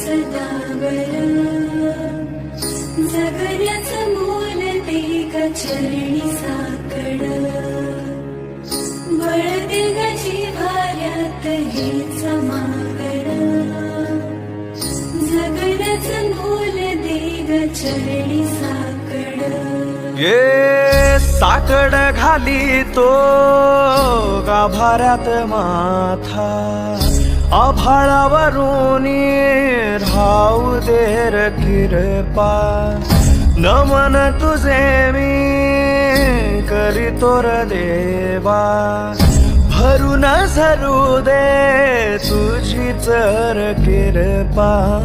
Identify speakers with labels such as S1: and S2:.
S1: सदा बरं जगण्याचं मोल ते ग चरणी साकड बळते ग जिव्हाऱ्यात हेच मागड जगण्याचं मोल दे ग चरणी साकड
S2: ये साकड घाली तो गाभाऱ्यात माथा आभाळावरून राहू दे र कृपा नमन तुझे मी करीतो र देवा भरून झरू दे तुझीच र कृपा।